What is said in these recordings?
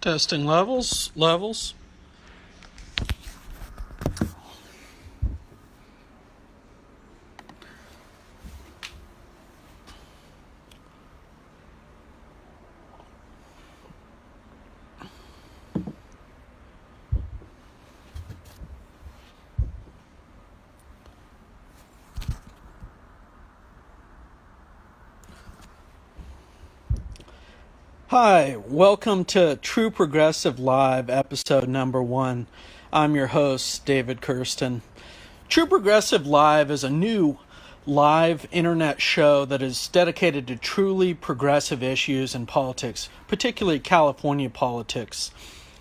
Testing levels. Hi, welcome to True Progressive Live, episode number 1. I'm your host, David Kirsten. True Progressive Live is a new live internet show that is dedicated to truly progressive issues in politics, particularly California politics.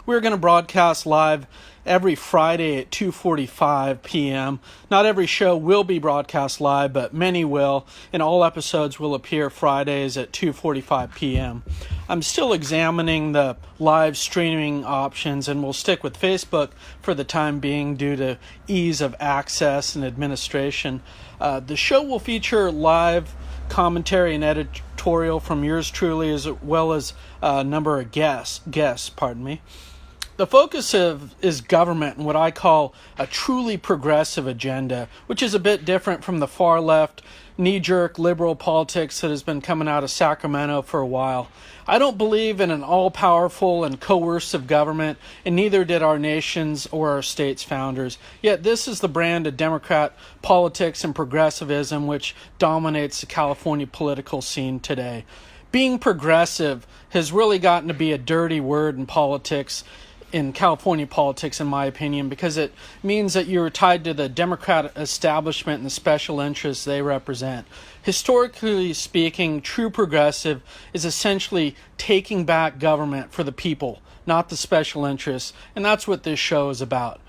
We're going to broadcast live every Friday at 2:45 p.m. Not every show will be broadcast live, but many will, and all episodes will appear Fridays at 2:45 p.m. I'm still examining the live streaming options, and we'll stick with Facebook for the time being due to ease of access and administration. The show will feature live commentary and editorial from yours truly, as well as a number of guests. The focus is government and what I call a truly progressive agenda, which is a bit different from the far left, knee-jerk liberal politics that has been coming out of Sacramento for a while. I don't believe in an all-powerful and coercive government, and neither did our nation's or our state's founders. Yet this is the brand of Democrat politics and progressivism which dominates the California political scene today. Being progressive has really gotten to be a dirty word in politics, in California politics, in my opinion, because it means that you're tied to the Democrat establishment and the special interests they represent. Historically speaking, true progressive is essentially taking back government for the people, not the special interests, and that's what this show is about.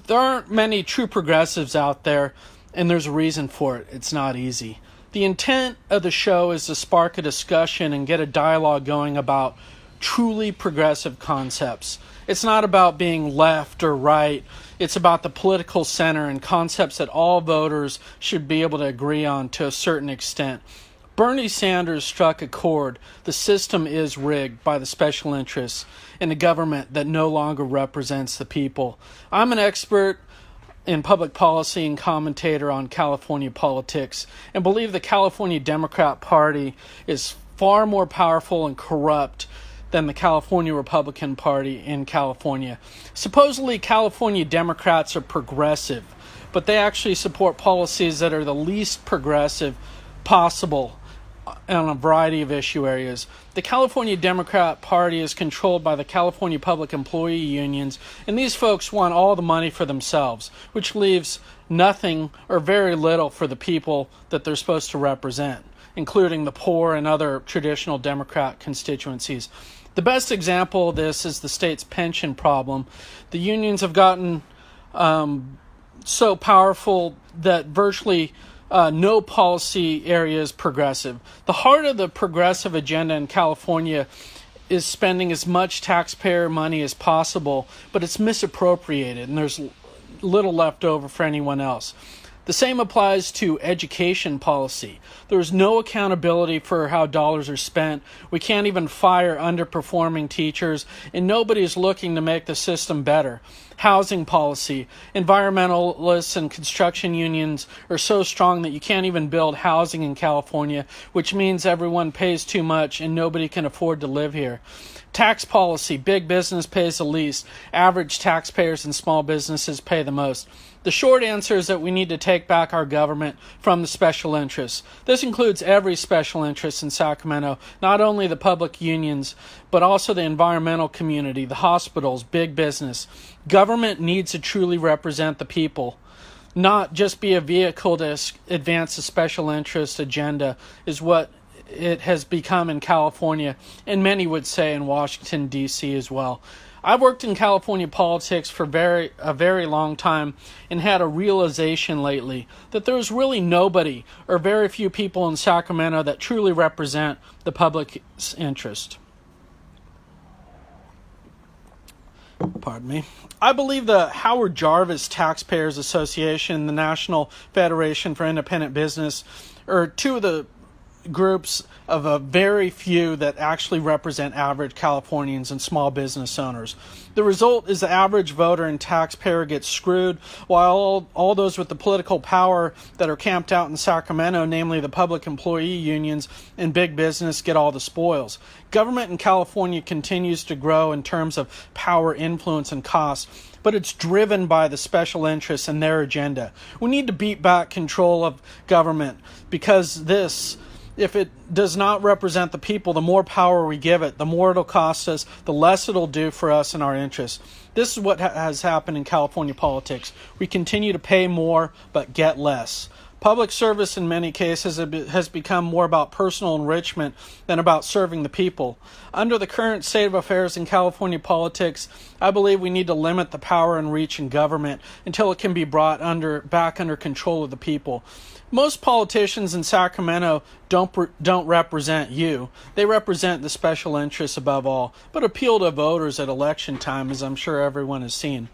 There aren't many true progressives out there, and there's a reason for it. It's not easy. The intent of the show is to spark a discussion and get a dialogue going about truly progressive concepts. It's not about being left or right. It's about the political center and concepts that all voters should be able to agree on to a certain extent. Bernie Sanders struck a chord. The system is rigged by the special interests in a government that no longer represents the people. I'm an expert in public policy and commentator on California politics, and believe the California Democrat Party is far more powerful and corrupt than the California Republican Party in California. Supposedly, California Democrats are progressive, but they actually support policies that are the least progressive possible on a variety of issue areas. The California Democrat Party is controlled by the California Public Employee Unions, and these folks want all the money for themselves, which leaves nothing or very little for the people that they're supposed to represent, including the poor and other traditional Democrat constituencies. The best example of this is the state's pension problem. The unions have gotten so powerful that virtually no policy area is progressive. The heart of the progressive agenda in California is spending as much taxpayer money as possible, but it's misappropriated, and there's little left over for anyone else. The same applies to education policy. There's no accountability for how dollars are spent. We can't even fire underperforming teachers, and nobody is looking to make the system better. Housing policy. Environmentalists and construction unions are so strong that you can't even build housing in California, which means everyone pays too much and nobody can afford to live here. Tax policy. Big business pays the least. Average taxpayers and small businesses pay the most. The short answer is that we need to take back our government from the special interests. This includes every special interest in Sacramento, not only the public unions, but also the environmental community, the hospitals, big business. Government needs to truly represent the people, not just be a vehicle to advance the special interest agenda, is what it has become in California, and many would say in Washington, D.C. as well. I've worked in California politics for a very long time and had a realization lately that there's really nobody or very few people in Sacramento that truly represent the public's interest. Pardon me. I believe the Howard Jarvis Taxpayers Association and the National Federation for Independent Business are two of the groups of a very few that actually represent average Californians and small business owners. The result is the average voter and taxpayer gets screwed, while all those with the political power that are camped out in Sacramento, namely the public employee unions and big business, get all the spoils. Government in California continues to grow in terms of power, influence, and cost, but it's driven by the special interests and their agenda. We need to beat back control of government, because if it does not represent the people, the more power we give it, the more it'll cost us, the less it'll do for us and our interests. This is what has happened in California politics. We continue to pay more, but get less. Public service in many cases has become more about personal enrichment than about serving the people. Under the current state of affairs in California politics, I believe we need to limit the power and reach in government until it can be brought back under control of the people. Most politicians in Sacramento don't represent you. They represent the special interests above all, but appeal to voters at election time, as I'm sure everyone has seen.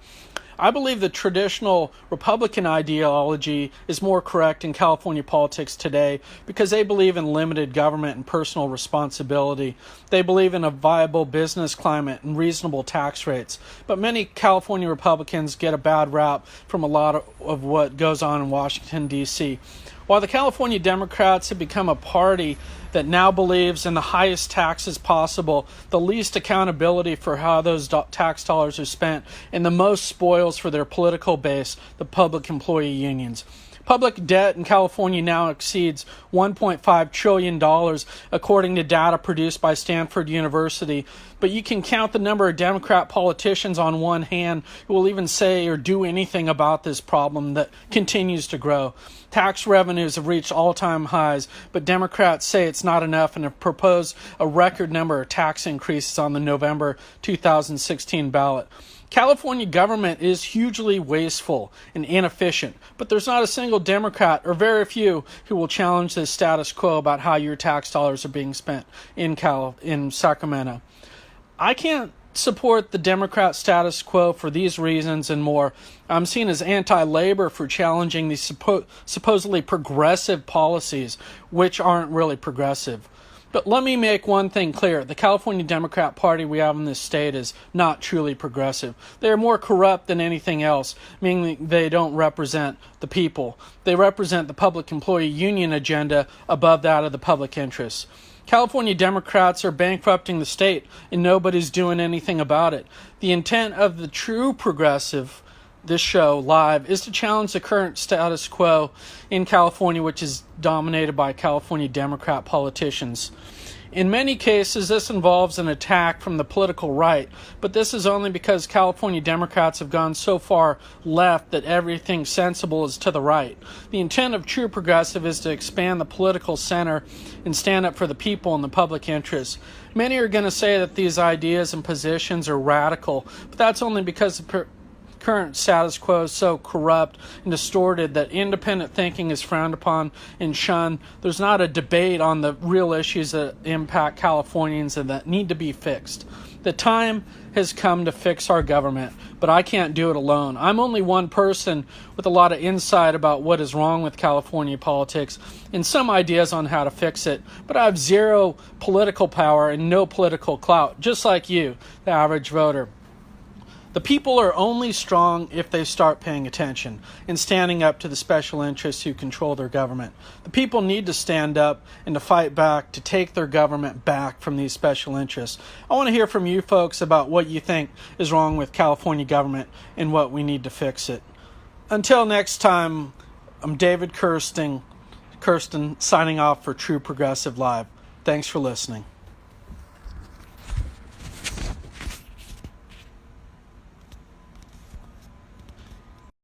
I believe the traditional Republican ideology is more correct in California politics today because they believe in limited government and personal responsibility. They believe in a viable business climate and reasonable tax rates. But many California Republicans get a bad rap from a lot of what goes on in Washington, D.C. While the California Democrats have become a party that now believes in the highest taxes possible, the least accountability for how those tax dollars are spent, and the most spoils for their political base, the public employee unions. Public debt in California now exceeds $1.5 trillion, according to data produced by Stanford University. But you can count the number of Democrat politicians on one hand who will even say or do anything about this problem that continues to grow. Tax revenues have reached all-time highs, but Democrats say it's not enough and have proposed a record number of tax increases on the November 2016 ballot. California government is hugely wasteful and inefficient, but there's not a single Democrat, or very few, who will challenge the status quo about how your tax dollars are being spent in Sacramento. I can't support the Democrat status quo for these reasons and more. I'm seen as anti-labor for challenging these supposedly progressive policies, which aren't really progressive. But let me make one thing clear. The California Democrat Party we have in this state is not truly progressive. They are more corrupt than anything else, meaning they don't represent the people. They represent the public employee union agenda above that of the public interests. California Democrats are bankrupting the state, and nobody's doing anything about it. The intent of the true progressive, this show live, is to challenge the current status quo in California, which is dominated by California Democrat politicians. In many cases, this involves an attack from the political right, but this is only because California Democrats have gone so far left that everything sensible is to the right. The intent of true progressive is to expand the political center and stand up for the people and the public interest. Many are going to say that these ideas and positions are radical, but that's only because the current status quo is so corrupt and distorted that independent thinking is frowned upon and shunned. There's not a debate on the real issues that impact Californians and that need to be fixed. The time has come to fix our government, but I can't do it alone. I'm only one person with a lot of insight about what is wrong with California politics and some ideas on how to fix it, but I have zero political power and no political clout, just like you, the average voter. The people are only strong if they start paying attention and standing up to the special interests who control their government. The people need to stand up and to fight back to take their government back from these special interests. I want to hear from you folks about what you think is wrong with California government and what we need to fix it. Until next time, I'm David Kirsten signing off for True Progressive Live. Thanks for listening.